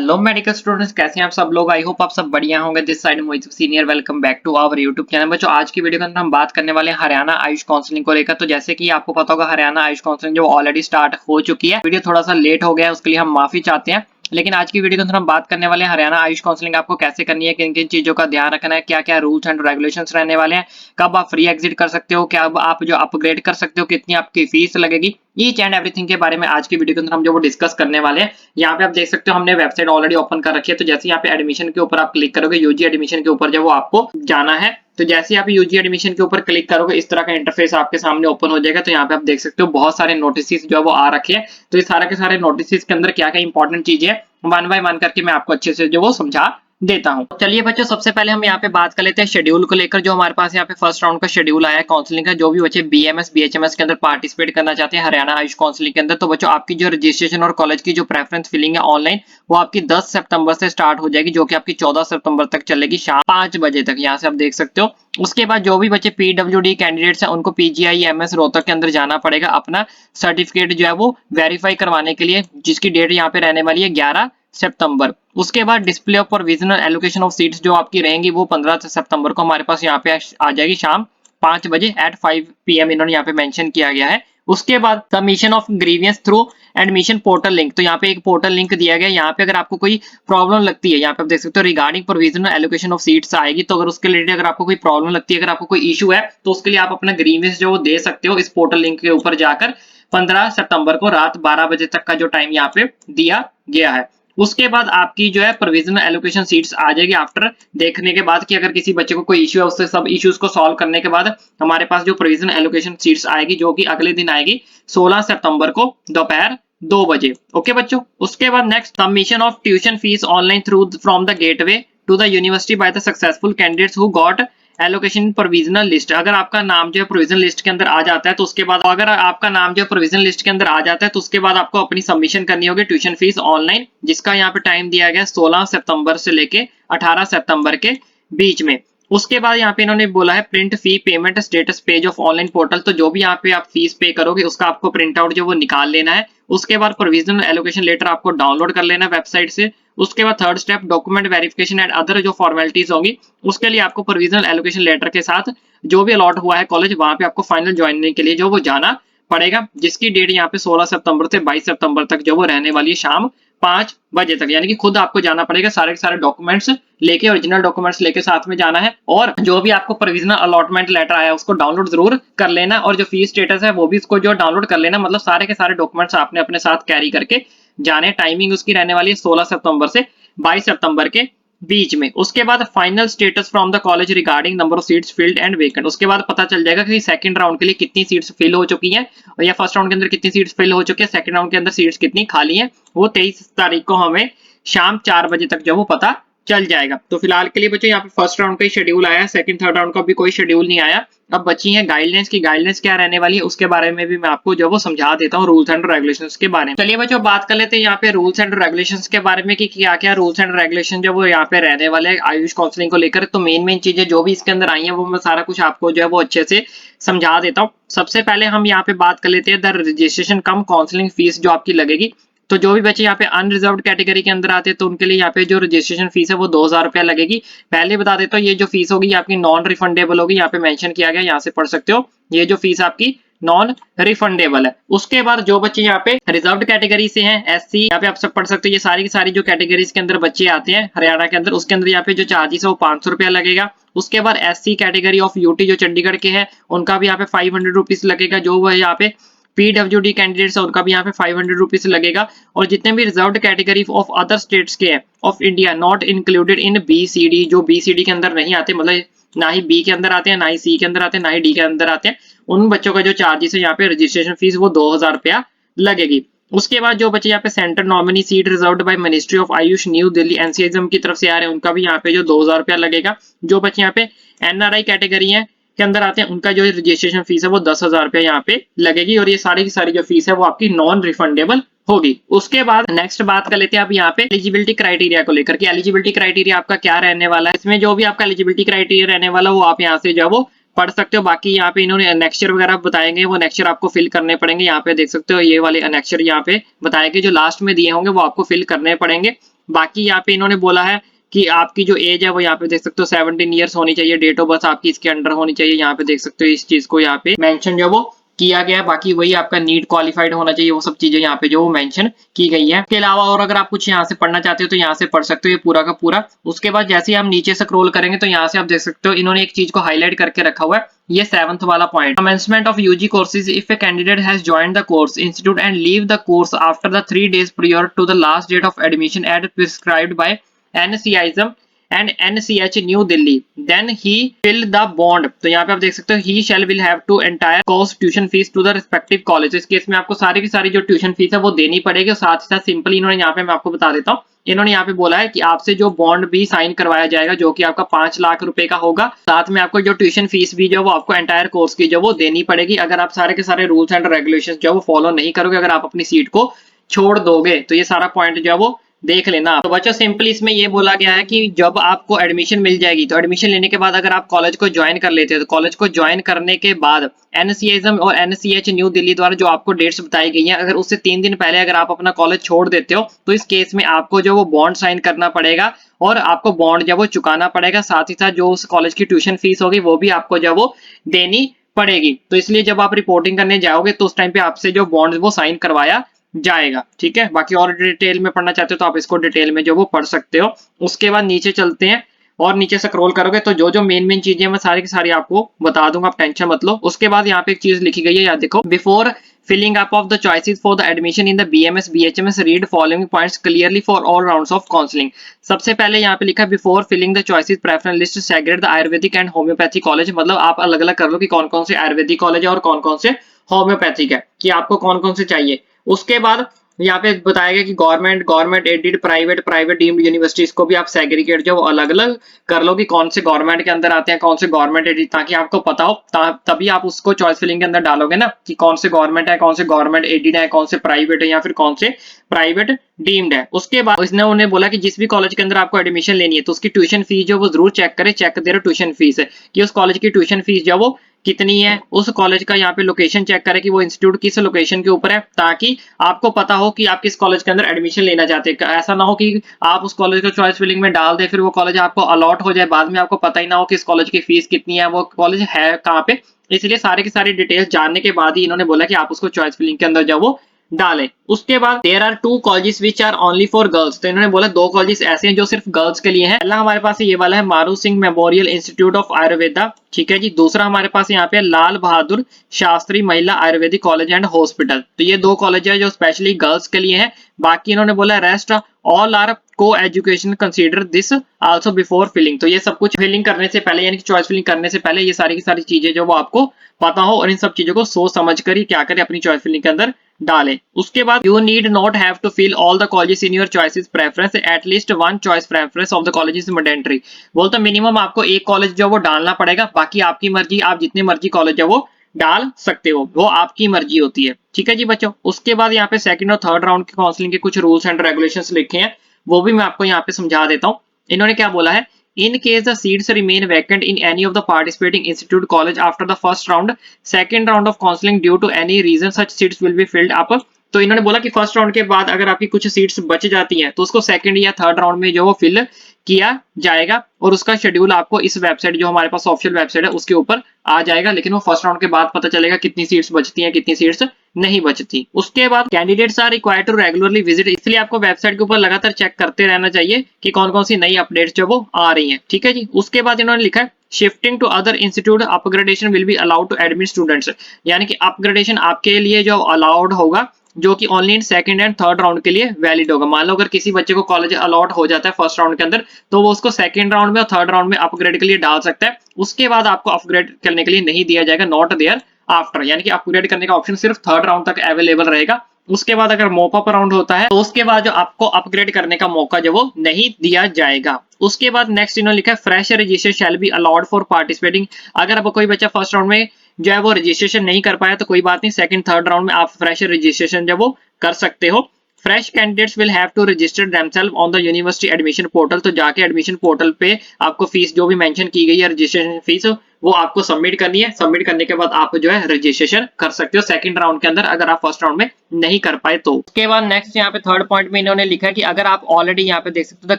Hello medical students, कैसे हैं आप सब लोग। आई होप आप सब बढ़िया होंगे। This side Mohit senior, welcome back to our YouTube channel. बच्चों, आज की वीडियो के अंदर हम बात करने वाले हैं हरियाणा आयुष काउंसलिंग को लेकर। तो जैसे कि आपको पता होगा, हरियाणा आयुष काउंसलिंग जो ऑलरेडी स्टार्ट हो चुकी है। वीडियो थोड़ा सा लेट हो गया है, उसके लिए हम माफी चाहते हैं। लेकिन आज की वीडियो के अंदर हम बात करने वाले हैं हरियाणा आयुष काउंसलिंग आपको कैसे करनी है, किन किन चीजों का ध्यान रखना है, क्या क्या रूल्स एंड रेगुलेशंस रहने वाले हैं, कब आप फ्री एग्जिट कर सकते हो, क्या आप जो अपग्रेड कर सकते हो, कितनी आपकी फीस लगेगी, ईच एंड एवरीथिंग के बारे में आज की वीडियो के अंदर हम जो वो डिस्कस करने वाले हैं। यहाँ पे आप देख सकते हो हमने वेबसाइट ऑलरेडी ओपन कर रखी है। तो जैसे यहाँ पे एडमिशन के ऊपर आप क्लिक करोगे, यूजी एडमिशन के ऊपर जब वो आपको जाना है, तो जैसे आप यूजी एडमिशन के ऊपर क्लिक करोगे, इस तरह का इंटरफेस आपके सामने ओपन हो जाएगा। तो यहाँ पे आप देख सकते हो बहुत सारे नोटिस जो है वो आ रखे हैं। तो ये सारे के सारे नोटिस के अंदर क्या क्या इंपॉर्टेंट चीजें हैं, वन बाय वन करके मैं आपको अच्छे से जो वो समझा देता हूं। चलिए बच्चों, सबसे पहले हम यहाँ पे बात कर लेते हैं शेड्यूल को लेकर। जो हमारे पास यहाँ पे फर्स्ट राउंड का शेड्यूल आया है काउंसलिंग का। जो भी बच्चे बीएमएस बीएचएमएस के अंदर पार्टिसिपेट करना चाहते हैं हरियाणा आयुष काउंसलिंग के अंदर, तो बच्चों आपकी जो रजिस्ट्रेशन और कॉलेज की जो प्रेफरेंस फिलिंग है ऑनलाइन, वो आपकी 10 सितंबर से स्टार्ट हो जाएगी, जो कि आपकी 14 सितंबर तक चलेगी, शाम 5 बजे तक। यहाँ से आप देख सकते हो। उसके बाद जो भी बच्चे पीडब्ल्यूडी कैंडिडेट्स हैं, उनको पीजीआई एमएस रोहतक के अंदर जाना पड़ेगा अपना सर्टिफिकेट जो है वो वेरीफाई करवाने के लिए, जिसकी डेट यहाँ पे रहने वाली है 11 सितंबर। उसके बाद display of provisional allocation of seats जो आपकी रहेंगी वो 15 सितंबर को हमारे पास यहाँ पे आ जाएगी, शाम 5 बजे एट 5 PM इन्होंने यहाँ पे मेंशन किया गया है। उसके बाद submission of grievance through admission portal link. तो यहाँ पे एक पोर्टल लिंक दिया गया है। यहाँ पे अगर आपको कोई प्रॉब्लम लगती है, यहाँ पे आप देख सकते हो regarding provisional allocation of seats आएगी। तो अगर उसके रिलेटेड अगर आपको कोई प्रॉब्लम लगती है, अगर आपको कोई इशू है, तो उसके लिए आप अपना ग्रीवियंस जो वो दे सकते हो इस पोर्टल लिंक के ऊपर जाकर। 15 सितंबर को रात 12 बजे तक का जो टाइम यहाँ पे दिया गया है। उसके बाद आपकी जो है प्रोविजनल एलोकेशन सीट्स आ जाएगी आफ्टर देखने के बाद कि अगर किसी बच्चे को कोई इश्यू है, उससे सब इश्यूज को सॉल्व करने के बाद हमारे पास जो प्रोविजनल एलोकेशन सीट्स आएगी, जो कि अगले दिन आएगी 16 सितंबर को दोपहर 2 बजे। ओके बच्चों, उसके बाद next submission of tuition fees online through from the gateway to the university by the successful candidates who got allocation provisional list. अगर आपका नाम जो है प्रोविजनल लिस्ट के अंदर आ जाता है, तो उसके बाद अगर आपका नाम जो है प्रोविजनल लिस्ट के अंदर आ जाता है, तो उसके बाद आपको अपनी सबमिशन करनी होगी ट्यूशन फीस ऑनलाइन, जिसका यहाँ पे टाइम दिया गया 16 सितंबर से लेके 18 सितंबर के बीच में। उसके बाद यहाँ पे इन्होंने बोला है print fee payment status page of online portal. तो जो भी यहाँ पे आप फीस पे करोगे, उसका आपको प्रिंट आउट जो वो निकाल लेना है। उसके बाद प्रोविजनल एलोकेशन लेटर आपको डाउनलोड कर लेना है वेबसाइट से। उसके बाद third step document verification and other जो फॉर्मेलिटीज होंगी, उसके लिए आपको प्रोविजनल एलोकेशन लेटर के साथ जो भी अलॉट हुआ है कॉलेज, वहां पे आपको फाइनल ज्वाइनिंग के लिए जो वो जाना पड़ेगा, जिसकी डेट यहाँ पे 16 सितंबर से 22 सितंबर तक जो वो रहने वाली है, शाम 5 बजे तक। यानी कि खुद आपको जाना पड़ेगा, सारे के सारे डॉक्यूमेंट्स लेके, ओरिजिनल डॉक्यूमेंट्स लेके साथ में जाना है। और जो भी आपको प्रोविजनल अलॉटमेंट लेटर आया उसको डाउनलोड जरूर कर लेना, और जो फीस स्टेटस है वो भी इसको जो डाउनलोड कर लेना। मतलब सारे के सारे डॉक्यूमेंट्स आपने अपने साथ कैरी करके जाने। टाइमिंग उसकी रहने वाली है 16 सितंबर से 22 सितंबर के बीच में। उसके बाद final status from the college regarding number of seats filled and vacant. उसके बाद पता चल जाएगा कि सेकंड राउंड के लिए कितनी सीट्स फिल हो चुकी हैं, और या फर्स्ट राउंड के अंदर कितनी सीट्स फिल हो चुकी है, सेकंड राउंड के अंदर सीट्स कितनी खाली हैं। वो 23 तारीख को हमें शाम 4 बजे तक जो वो पता चल जाएगा। तो फिलहाल के लिए बच्चों यहाँ पे फर्स्ट राउंड का ही शेड्यूल आया है, सेकंड थर्ड राउंड का भी कोई शेड्यूल नहीं आया। अब बची है गाइडलाइंस की। गाइडलाइंस क्या रहने वाली है उसके बारे में भी मैं आपको जो वो समझा देता हूँ, रूल्स एंड रेगुलेशंस के बारे में। चलिए बच्चों, बात कर लेते हैं यहाँ पे रूल्स एंड रेगुलेशंस के बारे में कि क्या क्या रूल्स एंड रेगुलेशन जो वो यहाँ पे रहने वाले हैं आयुष काउंसलिंग को लेकर। तो मेन चीजें जो भी इसके अंदर आई है, वो मैं सारा कुछ आपको जो है वो अच्छे से समझा देता हूँ। सबसे पहले हम यहाँ पे बात कर लेते हैं the registration come counselling fees जो आपकी लगेगी। तो जो भी बच्चे यहाँ पे अनरिजर्व्ड कैटेगरी के अंदर आते हैं, तो उनके लिए यहाँ पे जो रजिस्ट्रेशन फीस है वो 2000 रुपया लगेगी। पहले बता देता हूँ, ये जो फीस होगी आपकी नॉन रिफंडेबल होगी। यहाँ पे मेंशन किया गया, यहाँ से पढ़ सकते हो, ये जो फीस आपकी नॉन रिफंडेबल है। उसके बाद जो बच्चे यहाँ पे रिजर्व्ड कैटेगरी से हैं, एससी, यहाँ पे आप सब पढ़ सकते हो, ये सारी की सारी जो कैटेगरीज के अंदर बच्चे आते हैं हरियाणा के अंदर, उसके अंदर यहाँ पे जो चार्जेस है वो 500 रुपया लगेगा। उसके बाद एससी कैटेगरी ऑफ यूटी जो चंडीगढ़ के हैं, उनका भी यहाँ पे 500 रुपीज लगेगा। जो वो यहाँ पे पीडब्ल्यूडी कैंडिडेट्स है, उनका भी यहाँ पे 500 रुपीज लगेगा। और जितने भी reserved category of other states के हैं of India not included in BCD, जो बीसीडी के अंदर नहीं आते, मतलब ना ही बी के अंदर आते हैं, ना ही सी के अंदर आते हैं, ना ही डी के अंदर आते हैं, उन बच्चों का जो चार्जेस है यहाँ पे रजिस्ट्रेशन फीस वो 2000 रुपया लगेगी। उसके बाद जो बच्चे यहाँ पे centre nominee seat reserved by ministry of Ayush new Delhi NCM की तरफ से आ रहे हैं, उनका भी यहाँ पे जो 2000 रुपया लगेगा। जो बच्चे यहाँ पे एनआरआई कैटेगरी है के अंदर आते हैं, उनका जो रजिस्ट्रेशन फीस है वो 10,000 रुपया यहाँ पे लगेगी। और ये सारी की सारी जो फीस है वो आपकी नॉन रिफंडेबल होगी। उसके बाद नेक्स्ट बात कर लेते हैं अब यहाँ पे एलिजिबिलिटी क्राइटेरिया को लेकर कि एलिजिबिलिटी क्राइटेरिया आपका क्या रहने वाला है। इसमें जो भी आपका एलिजिबिलिटी क्राइटेरिया रहने वाला वो आप यहाँ से जो वो पढ़ सकते हो। बाकी यहाँ पे इन्होंने अनेक्चर वगैरह बताएंगे, वो अनेक्चर आपको फिल करने पड़ेंगे। यहाँ पे देख सकते हो ये वाले अनेक्चर यहाँ पे बताएंगे, जो लास्ट में दिए होंगे वो आपको फिल करने पड़ेंगे। बाकी यहाँ पे इन्होंने बोला है कि आपकी जो एज है वो यहाँ पे देख सकते हो 17 ईयर्स होनी चाहिए, डेट ऑफ बर्थ आपकी इसके अंडर होनी चाहिए। यहाँ पे देख सकते हो इस चीज को यहाँ पे मेंशन जो वो किया गया है। बाकी वही आपका नीट क्वालिफाइड होना चाहिए, वो सब चीजें यहाँ पे जो मेंशन की गई है। इसके अलावा और अगर आप कुछ यहाँ से पढ़ना चाहते हो तो यहाँ से पढ़ सकते हो ये पूरा का पूरा। उसके बाद जैसे ही हम नीचे स्क्रॉल करेंगे तो यहाँ से आप देख सकते हो इन्होंने एक चीज को हाईलाइट करके रखा हुआ है, ये 7th वाला point, commencement of UG courses if a candidate has joined the course institute and leave the course after the 3 days prior to the last date of admission as prescribed by NCISM and NCH New Delhi, then he fill the bond। तो यहाँ पे आप देख सकते हो he shall will have to entire course tuition fees to the respective college। इस case में आपको सारी की सारी जो ट्यूशन फीस है वो देनी पड़ेगी। और साथ ही साथ सिंपली इन्होंने यहाँ पे मैं आपको बता देता हूँ, इन्होंने यहाँ पे बोला है कि आपसे जो बॉन्ड भी साइन करवाया जाएगा जो कि आपका 5 लाख रुपए का होगा, साथ में आपको जो ट्यूशन फीस भी जो वो आपको एंटायर कोर्स की जो वो देनी पड़ेगी। अगर आप सारे के सारे रूल्स एंड रेगुलेशंस जो वो फॉलो नहीं करोगे, अगर आप अपनी सीट को छोड़ दोगे, तो ये सारा पॉइंट जो वो देख लेना। तो बच्चों सिंपली इसमें ये बोला गया है कि जब आपको एडमिशन मिल जाएगी तो एडमिशन लेने के बाद अगर आप कॉलेज को ज्वाइन कर लेते हो तो कॉलेज को ज्वाइन करने के बाद एनसीएसएम और एनसीएच न्यू दिल्ली द्वारा जो आपको डेट्स बताई गई हैं, अगर उससे 3 दिन पहले अगर आप अपना कॉलेज छोड़ देते हो तो इस केस में आपको जो वो बॉन्ड साइन करना पड़ेगा और आपको बॉन्ड जब वो चुकाना पड़ेगा। साथ ही साथ जो उस कॉलेज की ट्यूशन फीस होगी वो भी आपको जब वो देनी पड़ेगी। तो इसलिए जब आप रिपोर्टिंग करने जाओगे तो उस टाइम पे आपसे जो बॉन्ड वो साइन करवाया जाएगा। ठीक है, बाकी और डिटेल में पढ़ना चाहते हो तो आप इसको डिटेल में जो वो पढ़ सकते हो। उसके बाद नीचे चलते हैं और नीचे स्क्रॉल करोगे तो जो जो मेन चीजें मैं सारी की सारी आपको बता दूंगा, आप टेंशन मत लो। उसके बाद यहाँ पे एक चीज लिखी गई है, याद देखो, before filling up of the choices for the admission in the BMS BHMS read following points clearly for all rounds of counseling। सबसे पहले यहाँ पे लिखा है before filling the choices preference list segregate the Ayurvedic and homeopathy college। मतलब आप अलग अलग कर लो कि कौन कौन से आयुर्वेदिक कॉलेज है और कौन कौन से होम्योपैथिक है, कि आपको कौन कौन से चाहिए। उसके बाद यहाँ पे बताया गया कि government aided private deemed universities को भी आप सेग्रीगेट जो अलग अलग कर लो कि कौन से गवर्नमेंट के अंदर आते हैं, कौन से गवर्नमेंट एडेड, ताकि आपको पता हो, तभी आप उसको चॉइस फिलिंग के अंदर डालोगे ना कि कौन से गवर्नमेंट है, कौन से गवर्नमेंट एडेड है, कौन से प्राइवेट है या फिर कौन से प्राइवेट डीम्ड है। उसके बाद इसने उन्हें बोला कि जिस भी कॉलेज के अंदर आपको एडमिशन लेनी है तो उसकी ट्यूशन फीस जो वो जरूर चेक करे, चेक दे रहे ट्यूशन फीस है कि उस कॉलेज की ट्यूशन फीस जो वो कितनी है। उस कॉलेज का यहाँ पे लोकेशन चेक करें कि वो इंस्टीट्यूट किस लोकेशन के ऊपर है, ताकि आपको पता हो कि आप किस कॉलेज के अंदर एडमिशन लेना चाहते हैं। ऐसा ना हो कि आप उस कॉलेज को चॉइस फिलिंग में डाल दे, फिर वो कॉलेज आपको अलॉट हो जाए, बाद में आपको पता ही ना हो कि इस कॉलेज की फीस कितनी है, वो कॉलेज है कहाँ पे। इसलिए सारे की सारी डिटेल्स जानने के बाद ही इन्होंने बोला कि आप उसको चॉइस फिलिंग के अंदर जब वो डालें। उसके बाद there are 2 colleges which are only for girls. तो इन्होंने बोला 2 कॉलेजेस ऐसे हैं जो सिर्फ गर्ल्स के लिए हैं। पहला हमारे पास ये वाला है मारू Singh memorial institute of Ayurveda, ठीक है जी। दूसरा हमारे पास यहाँ पे लाल बहादुर शास्त्री महिला आयुर्वेदिक कॉलेज एंड हॉस्पिटल। तो ये 2 कॉलेज है जो स्पेशली गर्ल्स के लिए है। बाकी इन्होंने बोला rest all are coeducation consider this also before filling. तो ये सब कुछ फिलिंग करने से पहले यानी कि चॉइस फिलिंग करने से पहले ये सारी की सारी चीजें जो वो आपको पता हो और इन सब चीजों को सोच समझ कर ही क्या करें अपनी चॉइस फिलिंग के अंदर डालें। उसके बाद you need not have to fill all the colleges in your choices preference, at least 1 choice preference of the college is mandatory. बोलते मिनिमम आपको एक कॉलेज जो वो डालना पड़ेगा, बाकी आपकी मर्जी, आप जितने मर्जी कॉलेज है वो डाल सकते हो, वो आपकी मर्जी होती है। ठीक है जी बच्चों। उसके बाद यहाँ पे सेकंड और थर्ड राउंड की काउंसलिंग के कुछ रूल्स एंड रेगुलेशंस लिखे हैं, वो भी मैं आपको यहाँ पे समझा देता हूँ। इन्होंने क्या बोला है, in case the seats remain vacant in any of the participating institute college after the first round, second round of counseling due to any reason such seats will be filled up। तो इन्होंने बोला कि first round के बाद अगर आपकी कुछ seats बच जाती हैं तो उसको सेकंड या थर्ड राउंड में जो वो फिल किया जाएगा और उसका शेड्यूल आपको इस वेबसाइट जो हमारे पास ऑफिशियल वेबसाइट है उसके ऊपर आ जाएगा। लेकिन वो फर्स्ट राउंड के बाद पता चलेगा कितनी सीट्स बचती हैं, कितनी सीट्स नहीं बचती। उसके बाद candidates are required to regularly visit, इसलिए आपको वेबसाइट के ऊपर लगातार चेक करते रहना चाहिए कि कौन कौन सी नई अपडेट्स जो वो आ रही हैं। ठीक है जी। उसके बाद इन्होंने लिखा है shifting to other institute upgradation will be allowed to admit students, यानी कि अपग्रेडेशन आपके लिए जो अलाउड होगा जो कि only in second and third round के लिए वैलिड होगा। मान लो अगर किसी बच्चे को कॉलेज अलॉट हो जाता है फर्स्ट राउंड के अंदर तो वो उसको सेकंड राउंड में और थर्ड राउंड में अपग्रेड के लिए डाल सकता है। उसके बाद आपको अपग्रेड करने के लिए नहीं दिया जाएगा, नॉट देयर आफ्टर, यानी कि अपग्रेड करने का ऑप्शन सिर्फ थर्ड राउंड तक अवेलेबल रहेगा। उसके बाद अगर मॉप अप राउंड होता है तो उसके बाद जो आपको अपग्रेड करने का मौका जो वो नहीं दिया जाएगा। उसके बाद नेक्स्ट इन्होंने लिखा है fresh registration shall be allowed for participating. अगर अब कोई बच्चा फर्स्ट राउंड में जो है वो रजिस्ट्रेशन नहीं कर पाया तो कोई बात नहीं, सेकंड थर्ड राउंड में आप फ्रेश रजिस्ट्रेशन जो वो कर सकते हो। Fresh candidates will have to register themselves on the university admission portal. तो जाके एडमिशन पोर्टल पे आपको फीस जो भी मेंशन की गई है रजिस्ट्रेशन फीस वो आपको सबमिट करनी है। सबमिट करने के बाद आप जो है रजिस्ट्रेशन कर सकते हो सेकंड राउंड के अंदर, अगर आप फर्स्ट राउंड में नहीं कर पाए तो। उसके बाद नेक्स्ट यहाँ पे थर्ड पॉइंट में इन्होंने लिखा है कि अगर आप ऑलरेडी यहाँ पे देख सकते हो the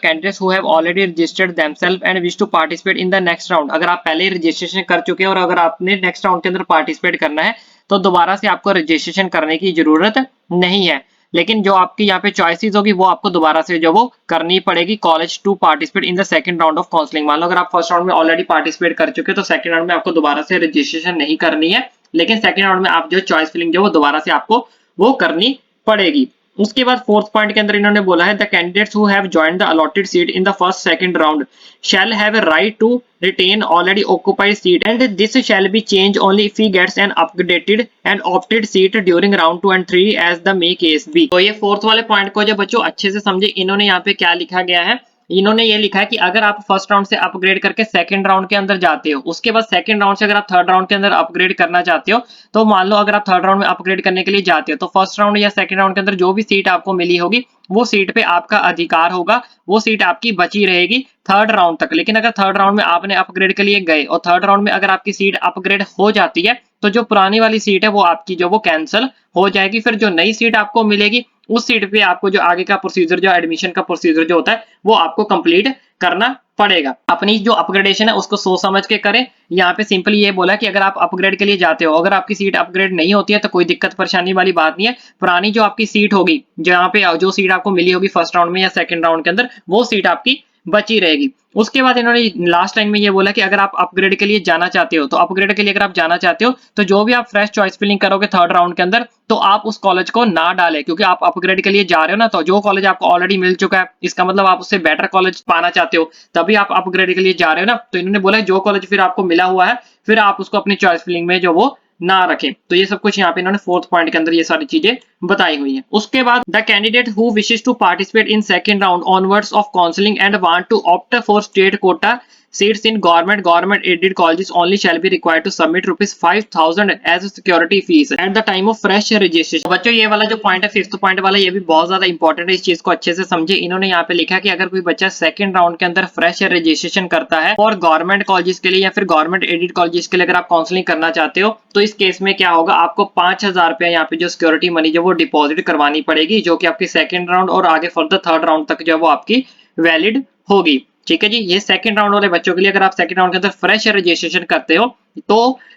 candidates who have already registered themselves and wish to participate in the next round, अगर आप पहले ही रजिस्ट्रेशन कर चुके हैं और अगर आपने नेक्स्ट राउंड के अंदर पार्टिसिपेट करना है तो दोबारा से आपको रजिस्ट्रेशन करने की जरूरत नहीं है। लेकिन जो आपकी यहाँ पे चॉइसेस होगी वो आपको दोबारा से जो वो करनी पड़ेगी college to participate in the second round of counselling. मान लो अगर आप फर्स्ट राउंड में ऑलरेडी पार्टिसिपेट कर चुके हैं तो सेकंड राउंड में आपको दोबारा से रजिस्ट्रेशन नहीं करनी है, लेकिन सेकंड राउंड में आप जो चॉइस फिलिंग जो वो दोबारा से आपको वो करनी पड़ेगी। उसके बाद फोर्थ पॉइंट के अंदर इन्होंने बोला है the candidates who have joined the allotted seat in the first second round shall have a right to retain already occupied seat and this shall be changed only if he gets an upgraded and opted seat during round 2 and 3 as the may case be। तो ये fourth वाले point को जो बच्चों अच्छे से समझे, इन्होंने यहाँ पे क्या लिखा गया है, इन्होंने ये लिखा है कि अगर आप फर्स्ट राउंड से अपग्रेड करके सेकंड राउंड के अंदर जाते हो, उसके बाद सेकंड राउंड से अगर आप थर्ड राउंड के अंदर अपग्रेड करना चाहते हो, तो मान लो अगर आप थर्ड राउंड में अपग्रेड करने के लिए जाते हो तो फर्स्ट राउंड या सेकंड राउंड के अंदर जो भी सीट आपको मिली होगी वो सीट पे आपका अधिकार होगा, वो सीट आपकी बची रहेगी थर्ड राउंड तक। लेकिन अगर थर्ड राउंड में आपने अपग्रेड के लिए गए और थर्ड राउंड में अगर आपकी सीट अपग्रेड हो जाती है तो जो पुरानी वाली सीट है वो आपकी जो वो कैंसिल हो जाएगी। फिर जो नई सीट आपको मिलेगी उस सीट पे आपको जो आगे का प्रोसीजर जो एडमिशन का प्रोसीजर जो होता है वो आपको कंप्लीट करना पड़ेगा। अपनी जो अपग्रेडेशन है उसको सोच समझ के करें। यहाँ पे सिंपली ये बोला कि अगर आप अपग्रेड के लिए जाते हो, अगर आपकी सीट अपग्रेड नहीं होती है तो कोई दिक्कत परेशानी वाली बात नहीं है। पुरानी जो आपकी सीट होगी, जहाँ पे जो सीट आपको मिली होगी फर्स्ट राउंड में या सेकंड राउंड के अंदर, वो सीट आपकी बची रहेगी। उसके बाद इन्होंने लास्ट लाइन में ये बोला कि अगर आप अपग्रेड के लिए जाना चाहते हो तो अपग्रेड के लिए अगर आप जाना चाहते हो तो जो भी आप फ्रेश चॉइस फिलिंग करोगे थर्ड राउंड के अंदर तो आप उस कॉलेज को ना डालें, क्योंकि आप अपग्रेड के लिए जा रहे हो ना, तो जो कॉलेज आपको ऑलरेडी मिल चुका है इसका मतलब आप उससे बेटर कॉलेज पाना चाहते हो तभी आप अपग्रेड के लिए जा रहे हो ना। तो इन्होंने बोला जो कॉलेज फिर आपको मिला हुआ है फिर आप उसको अपनी चॉइस फिलिंग में जो वो ना रखें। तो ये सब कुछ यहाँ पे इन्होंने फोर्थ पॉइंट के अंदर ये सारी चीजें बताई हुई हैं। उसके बाद the candidate who wishes to participate in second round onwards of counselling and want to opt for state quota seats in government aided colleges only shall be required to submit ₹5,000 as a security fees at the time of fresh registration। बच्चों ये वाला जो point है fifth point वाला, ये भी बहुत ज्यादा इंपॉर्टेंट है, इस चीज को अच्छे से समझे। इन्होंने यहाँ पे लिखा कि अगर कोई बच्चा सेकंड राउंड के अंदर फ्रेश रजिस्ट्रेशन करता है और गवर्नमेंट कॉलेजेस के लिए या फिर गवर्नमेंट एडेड कॉलेजेस के लिए अगर आप काउंसलिंग करना चाहते हो तो इस केस में क्या होगा, आपको 5,000 रुपया यहाँ पे जो सिक्योरिटी मनी जो वो डिपॉजिट करवानी पड़ेगी, जो कि आपकी सेकंड राउंड और आगे फर्दर थर्ड राउंड तक जो वो आपकी वैलिड होगी। ठीक है जी, ये सेकंड राउंड वाले बच्चों के लिए। अगर आप सेकंड राउंड के अंदर फ्रेश रजिस्ट्रेशन करते हो तो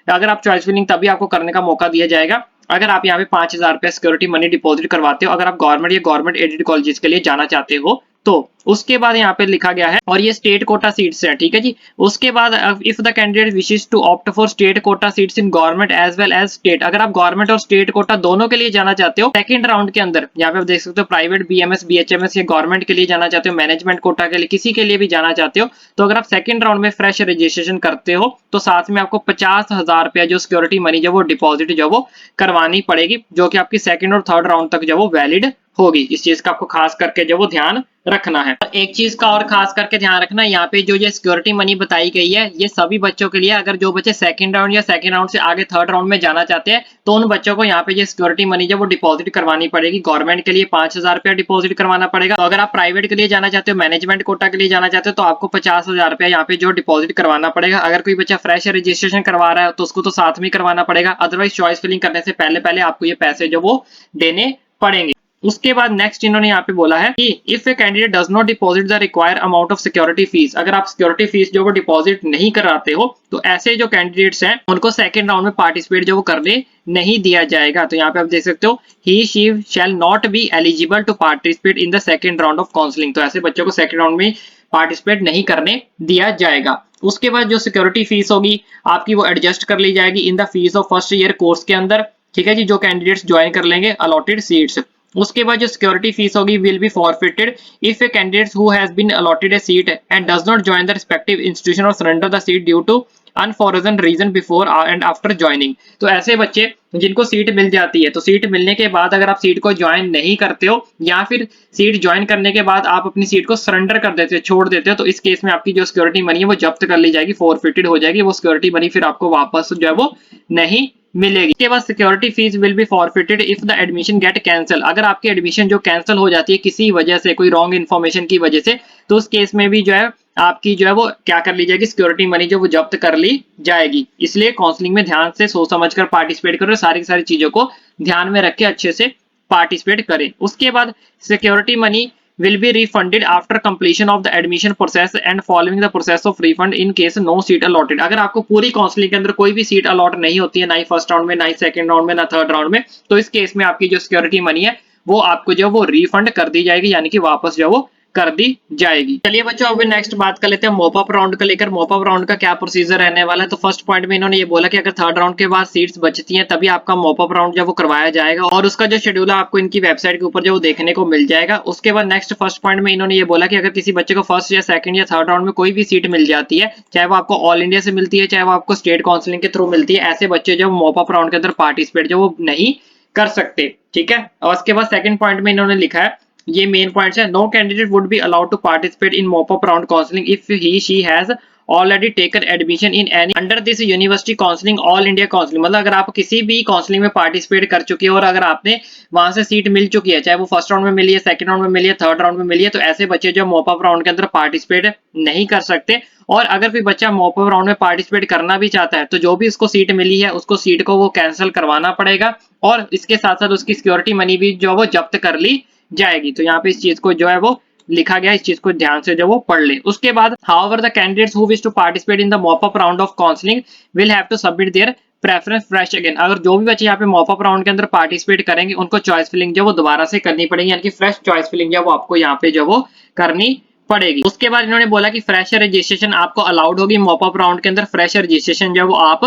अगर आप चॉइस फिलिंग तभी आपको करने का मौका दिया जाएगा अगर आप यहाँ पे 5,000 रुपया सिक्योरिटी मनी डिपॉजिट करवाते हो, अगर आप गवर्नमेंट या गवर्नमेंट एडेड कॉलेजेस के लिए जाना चाहते हो तो। उसके बाद यहाँ पे लिखा गया है, और ये स्टेट कोटा सीट्स हैं, ठीक है जी। उसके बाद if the candidate wishes to opt for state quota seats in government as well as state, अगर आप गवर्नमेंट और स्टेट कोटा दोनों के लिए जाना चाहते हो सेकंड राउंड के अंदर, यहाँ पे आप देख सकते हो प्राइवेट बीएमएस बीएचएमएस या गवर्नमेंट के लिए जाना चाहते हो, मैनेजमेंट कोटा के लिए किसी के लिए भी जाना चाहते हो, तो अगर आप सेकंड राउंड में फ्रेश रजिस्ट्रेशन करते हो तो साथ में आपको 50,000 रुपया जो सिक्योरिटी मनी जो वो डिपॉजिट जो वो करवानी पड़ेगी, जो कि आपकी सेकंड और थर्ड राउंड तक जो वो वैलिड होगी। इस चीज का आपको खास करके जो वो ध्यान रखना है। एक चीज का और खास करके ध्यान रखना, यहाँ पे जो ये सिक्योरिटी मनी बताई गई है ये सभी बच्चों के लिए, अगर जो बच्चे सेकंड राउंड या सेकंड राउंड से आगे थर्ड राउंड में जाना चाहते हैं तो उन बच्चों को यहाँ पे ये सिक्योरिटी मनी जो वो डिपॉजिट करवानी पड़ेगी। गवर्नमेंट के लिए 5,000 रुपया डिपॉजिट करवाना पड़ेगा, तो अगर आप प्राइवेट के लिए जाना चाहते हो, मैनेजमेंट कोटा के लिए जाना चाहते हो तो आपको 50,000 रुपया यहाँ पे जो डिपॉजिट करवाना पड़ेगा। अगर कोई बच्चा फ्रेश रजिस्ट्रेशन करवा रहा है तो उसको तो साथ में करवाना पड़ेगा, अदरवाइज चॉइस फिलिंग करने से पहले आपको ये पैसे जो वो देने पड़ेंगे। उसके बाद नेक्स्ट इन्होंने यहाँ पे बोला है कि if a candidate does not deposit the required amount of security fees, अगर आप सिक्योरिटी फीस जो वो डिपॉजिट नहीं कराते हो तो ऐसे जो कैंडिडेट्स हैं उनको सेकंड राउंड में पार्टिसिपेट जो वो करने नहीं दिया जाएगा। तो यहाँ पे आप देख सकते हो he she shall not be eligible to participate in the second round of counselling, तो ऐसे बच्चों को सेकंड राउंड में पार्टिसिपेट नहीं करने दिया जाएगा। उसके बाद जो सिक्योरिटी फीस होगी आपकी वो एडजस्ट कर ली जाएगी in the fees of first year course के अंदर, ठीक है जी, जो कैंडिडेट्स ज्वाइन कर लेंगे अलॉटेड सीट्स। उसके बाद जो सिक्योरिटी फीस होगी will be forfeited if a candidate who has been allotted a seat and does not join the respective institution और surrender the seat due to unforeseen reason before and after joining. तो ऐसे बच्चे जिनको seat मिल जाती है, तो seat मिलने के बाद अगर आप सीट को ज्वाइन नहीं करते हो या फिर सीट ज्वाइन करने के बाद आप अपनी सीट को सरेंडर कर देते हो, छोड़ देते हो, तो इस केस में आपकी जो सिक्योरिटी मनी है वो जब्त कर ली जाएगी, फॉरफिटेड हो जाएगी, वो सिक्योरिटी मनी फिर आपको वापस जो है वो नहीं मिलेगी। इसके बाद security fees will be forfeited if the admission get cancel. अगर आपकी एडमिशन जो कैंसिल हो जाती है किसी वजह से, कोई रॉन्ग इन्फॉर्मेशन की वजह से, तो उस केस में भी जो है आपकी जो है वो क्या कर ली जाएगी, सिक्योरिटी मनी जो वो जब्त कर ली जाएगी। इसलिए काउंसलिंग में ध्यान से सोच समझकर पार्टिसिपेट करो, सारी की सारी चीजों को ध्यान में रख के अच्छे से पार्टिसिपेट करें। उसके बाद security money will be refunded after completion of the admission process and following the process of refund in case no seat allotted। अगर आपको पूरी काउंसलिंग के अंदर कोई भी सीट अलॉट नहीं होती है, ना ही फर्स्ट राउंड में, ना ही सेकंड राउंड में, ना थर्ड राउंड में, तो इस केस में आपकी जो सिक्योरिटी मनी है वो आपको जो वो रिफंड कर दी जाएगी, यानी कि वापस जो वो कर दी जाएगी। चलिए बच्चों अभी नेक्स्ट बात कर लेते हैं मॉप अप राउंड का लेकर। मॉप अप राउंड का क्या प्रोसीजर रहने वाला है। तो फर्स्ट पॉइंट में इन्होंने ये बोला कि अगर थर्ड राउंड के बाद सीट्स बचती हैं तभी आपका मॉप अप राउंड जो वो करवाया जाएगा, और उसका जो शेड्यूल है आपको इनकी वेबसाइट के ऊपर जो देखने को मिल जाएगा। उसके बाद नेक्स्ट फर्स्ट पॉइंट में इन्होंने ये बोला कि अगर किसी बच्चे को फर्स्ट या सेकंड या थर्ड राउंड में कोई भी सीट मिल जाती है, चाहे वो आपको ऑल इंडिया से मिलती है, चाहे वो आपको स्टेट काउंसलिंग के थ्रू मिलती है, ऐसे बच्चे जो मॉप अप राउंड के अंदर पार्टिसिपेट जो वो नहीं कर सकते। ठीक है। और उसके बाद सेकंड पॉइंट में इन्होंने लिखा है, ये मेन पॉइंट्स है, no candidate would be allowed to participate in mop up round counselling if he she has already taken admission in any under this university counselling all India counselling. मतलब अगर आप किसी भी काउंसलिंग में participate कर चुके हो और अगर आपने वहां से सीट मिल चुकी है, चाहे वो फर्स्ट राउंड में मिली है, सेकंड राउंड में मिली है, थर्ड राउंड में मिली है, तो ऐसे बच्चे जो मॉप अप राउंड के अंदर पार्टिसिपेट नहीं कर सकते। और अगर कोई बच्चा मॉप अप राउंड में पार्टिसिपेट करना भी चाहता है तो जो भी उसको सीट मिली है उसको सीट को वो कैंसिल करवाना पड़ेगा, और इसके साथ साथ उसकी सिक्योरिटी मनी भी जो वो जब्त कर ली जाएगी। तो यहाँ पे इस चीज को जो है वो लिखा गया, इस चीज को ध्यान से जो वो पढ़ ले। उसके बाद however the candidates who wish to participate in the mop up round of counseling will have to submit their preference fresh again. अगर जो भी बच्चे यहाँ पे मॉप अप राउंड के अंदर पार्टिसिपेट करेंगे उनको चॉइस फिलिंग जो वो दोबारा से करनी पड़ेगी, यानी कि फ्रेश चॉइस फिलिंग जो वो आपको यहाँ पे जो वो करनी पड़ेगी। उसके बाद इन्होंने बोला कि फ्रेशर रजिस्ट्रेशन आपको अलाउड होगी मॉप अप राउंड के अंदर, फ्रेशर रजिस्ट्रेशन जो वो आप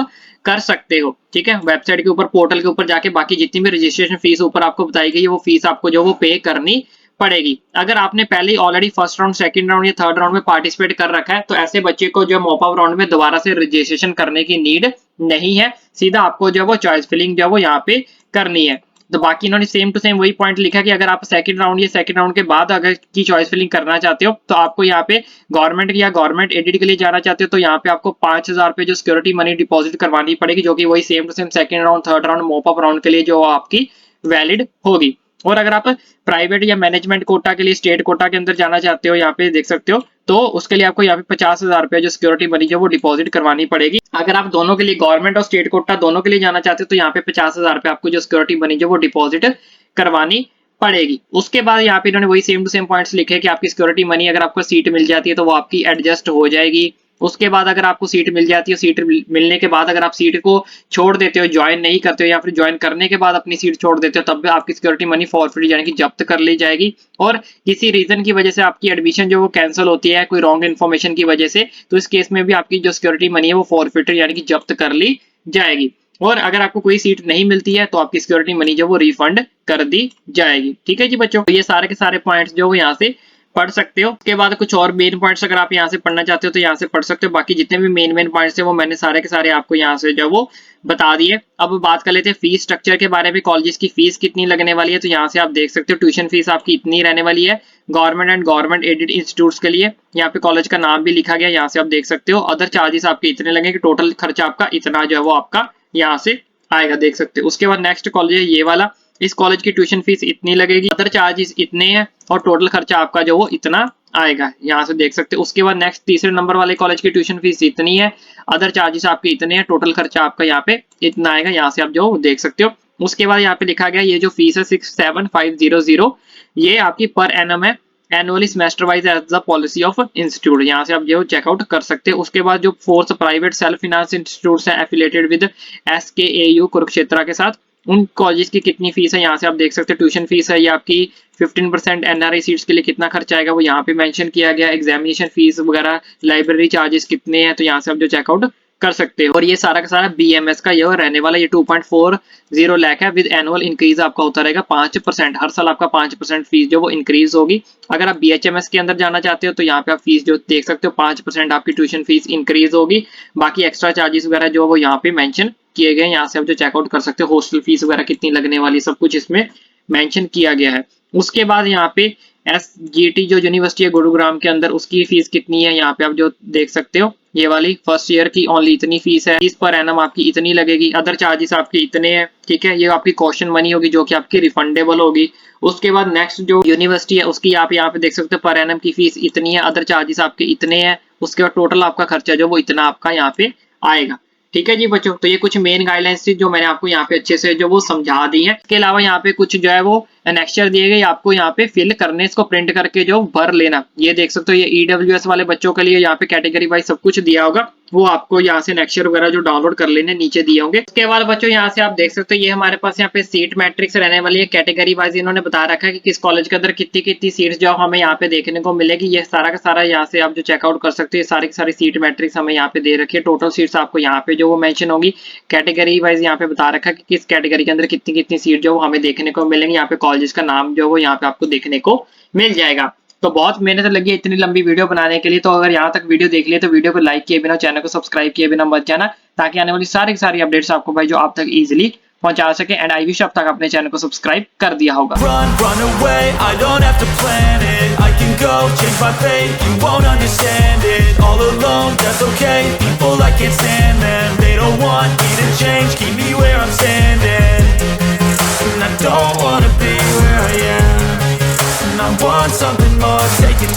कर सकते हो। ठीक है। वेबसाइट के ऊपर, पोर्टल के ऊपर जाके बाकी जितनी भी रजिस्ट्रेशन फीस ऊपर आपको बताई गई है वो फीस आपको जो वो पे करनी पड़ेगी। अगर आपने पहले already first round, second round या थर्ड राउंड में पार्टिसिपेट कर रखा है तो ऐसे बच्चे को जो मॉप अप राउंड में दोबारा से रजिस्ट्रेशन करने की नीड नहीं है, सीधा आपको जो वो चॉइस फिलिंग जो वो यहाँ पे करनी है। तो बाकी इन्होंने सेम टू सेम वही पॉइंट लिखा कि अगर आप सेकंड राउंड या सेकंड राउंड के बाद अगर की चॉइस फिलिंग करना चाहते हो तो आपको यहाँ पे गवर्नमेंट या गवर्नमेंट एडेड के लिए जाना चाहते हो तो यहाँ पे आपको 5000 रुपए जो सिक्योरिटी मनी डिपॉजिट करवानी पड़ेगी, जो कि वही same to same second round, third round, mop up round के लिए जो आपकी वैलिड होगी। और अगर आप प्राइवेट या मैनेजमेंट कोटा के लिए, स्टेट कोटा के अंदर जाना चाहते हो, यहाँ पे देख सकते हो, तो उसके लिए आपको यहाँ पे 50,000 रुपए जो सिक्योरिटी मनी जो वो डिपॉजिट करवानी पड़ेगी। अगर आप दोनों के लिए, गवर्नमेंट और स्टेट कोटा दोनों के लिए जाना चाहते हो तो यहाँ पे 50,000 रुपए आपको जो सिक्योरिटी मनी जो वो डिपॉजिट करवानी पड़ेगी। उसके बाद यहाँ पे इन्होंने वही सेम टू सेम पॉइंट्स लिखे कि आपकी सिक्योरिटी मनी अगर आपको सीट मिल जाती है तो वो आपकी एडजस्ट हो जाएगी। उसके बाद अगर आपको सीट मिल जाती है, सीट मिलने के बाद अगर आप सीट को छोड़ देते हो, ज्वाइन नहीं करते हो, या फिर ज्वाइन करने के बाद अपनी सीट छोड़ देते हो, तब भी आपकी सिक्योरिटी मनी फॉरफिट यानी कि जब्त कर ली जाएगी। और किसी रीजन की वजह से आपकी एडमिशन जो वो कैंसिल होती है कोई रॉन्ग इन्फॉर्मेशन की वजह से, तो इस केस में भी आपकी जो सिक्योरिटी मनी है वो फॉरफिट यानी कि जब्त कर ली जाएगी। और अगर आपको कोई सीट नहीं मिलती है तो आपकी सिक्योरिटी मनी जो वो रिफंड कर दी जाएगी। ठीक है जी बच्चों, तो ये सारे के सारे पॉइंट्स जो वो यहाँ से पढ़ सकते हो। उसके बाद कुछ और मेन पॉइंट्स अगर आप यहाँ से पढ़ना चाहते हो तो यहाँ से पढ़ सकते हो। बाकी जितने भी मेन पॉइंट्स है वो मैंने सारे के सारे आपको यहाँ से जो वो बता दिए। अब बात कर लेते हैं फीस स्ट्रक्चर के बारे में, कॉलेजेस की फीस कितनी लगने वाली है। तो यहाँ से आप देख सकते हो ट्यूशन फीस आपकी इतनी रहने वाली है government and government aided institutes के लिए। यहाँ पे कॉलेज का नाम भी लिखा गया, यहाँ से आप देख सकते हो। अदर चार्जेस आपके इतने लगेंगे, टोटल खर्चा आपका इतना जो है वो आपका यहाँ से आएगा, देख सकते हो। उसके बाद नेक्स्ट कॉलेज है ये वाला, इस कॉलेज की ट्यूशन फीस इतनी लगेगी, अदर चार्जेस इतने हैं और टोटल खर्चा आपका जो वो इतना आएगा, यहाँ से देख सकते हो। उसके बाद नेक्स्ट तीसरे नंबर वाले कॉलेज की ट्यूशन फीस इतनी है, अदर चार्जेस आपके इतने हैं, टोटल खर्चा आपका यहाँ पे इतना आएगा, यहाँ से आप जो देख सकते हो। उसके बाद यहाँ पे लिखा गया ये जो फीस है 67500, ये आपकी पर एनम है, annually semester wise as the policy of institute, यहाँ से आप जो चेकआउट कर सकते हैं। उसके बाद जो fourth private self finance institutes हैं एफिलिएटेड विद SKAU कुरुक्षेत्र के साथ, उन कॉलेज की कितनी फीस है यहाँ से आप देख सकते हो। ट्यूशन फीस है ये आपकी 15% NRI सीट्स के लिए कितना खर्चा आएगा वो यहाँ पे मेंशन किया गया। एग्जामिनेशन फीस वगैरह, लाइब्रेरी चार्जेस कितने हैं तो यहाँ से आप जो चेकआउट कर सकते हो। और ये सारा का सारा BMS का ये रहने वाला, ये 2.40 लाख है। विद एनुअल इंक्रीज आपका होता रहेगा 5%, हर साल आपका 5% फीस जो वो इंक्रीज होगी। अगर आप BHMS के अंदर जाना चाहते हो तो यहाँ पे आप फीस जो देख सकते हो 5% आपकी ट्यूशन फीस इंक्रीज होगी। बाकी एक्स्ट्रा चार्जेस वगैरह जो वो यहाँ पे मेंशन किए गए, यहाँ से आप जो चेकआउट कर सकते हो। हॉस्टल फीस वगैरह कितनी लगने वाली, सब कुछ इसमें मेंशन किया गया है। उसके बाद यहाँ पे SGT जो यूनिवर्सिटी है गुरुग्राम के अंदर, उसकी फीस कितनी है यहाँ पे आप जो देख सकते हो। ये वाली फर्स्ट ईयर की ओनली इतनी फीस है, फीस पर एनम आपकी इतनी लगेगी। अदर चार्जेस आपके इतने हैं, ठीक है। ये आपकी कॉशन मनी होगी जो कि आपकी रिफंडेबल होगी। उसके बाद नेक्स्ट जो यूनिवर्सिटी है उसकी आप यहाँ पे देख सकते हो पर एनम की फीस इतनी है, अदर चार्जेस आपके इतने हैं। उसके बाद टोटल आपका खर्चा जो वो इतना आपका यहाँ पे आएगा, ठीक है जी बच्चों। तो ये कुछ मेन गाइडलाइंस थी जो मैंने आपको यहाँ पे अच्छे से जो वो समझा दी है। इसके अलावा यहाँ पे कुछ जो है वो एनेक्चर दिए गए, आपको यहाँ पे फिल करने, इसको प्रिंट करके जो भर लेना। ये देख सकते हो, ये EWS वाले बच्चों के लिए यहाँ पे कैटेगरी वाइज सब कुछ दिया होगा, वो आपको यहाँ से एनेक्चर वगैरह जो डाउनलोड कर लेने नीचे दिए होंगे। उसके बाद बच्चों यहाँ से आप देख सकते हो, ये हमारे पास यहाँ पे सीट मैट्रिक्स रहने वाली है। कैटेगरी वाइज इन्होंने बता रखा है कि किस कॉलेज के अंदर कितनी कितनी सीट्स जो हमें यहाँ पे देखने को मिलेगी। ये सारा का सारा यहाँ से आप जो चेकआउट कर सकते हो, सारी की सारी सीट मैट्रिक्स हमें यहाँ पे दे रखी है। टोटल सीट्स आपको यहाँ पे जो वो मेंशन होगी, कैटेगरी वाइज यहाँ पे बता रखा है कि किस कैटेगरी के अंदर कितनी कितनी सीट जो हमें देखने को मिलेंगी। यहाँ पे कॉलेज का नाम जो वो यहाँ पे आपको देखने को मिल जाएगा। तो बहुत मेहनत लगी है इतनी लंबी वीडियो बनाने के लिए। तो अगर यहाँ तक वीडियो देख लिए तो वीडियो को लाइक किए बिना, चैनल को सब्सक्राइब किए बिना मत जाना, ताकि आने वाली सारी सारी अपडेट्स आपको भाई जो आप तक इजीली पहुंचा सके। एंड आई विश अब तक अपने चैनल को सब्सक्राइब कर दिया होगा। I want something more, take a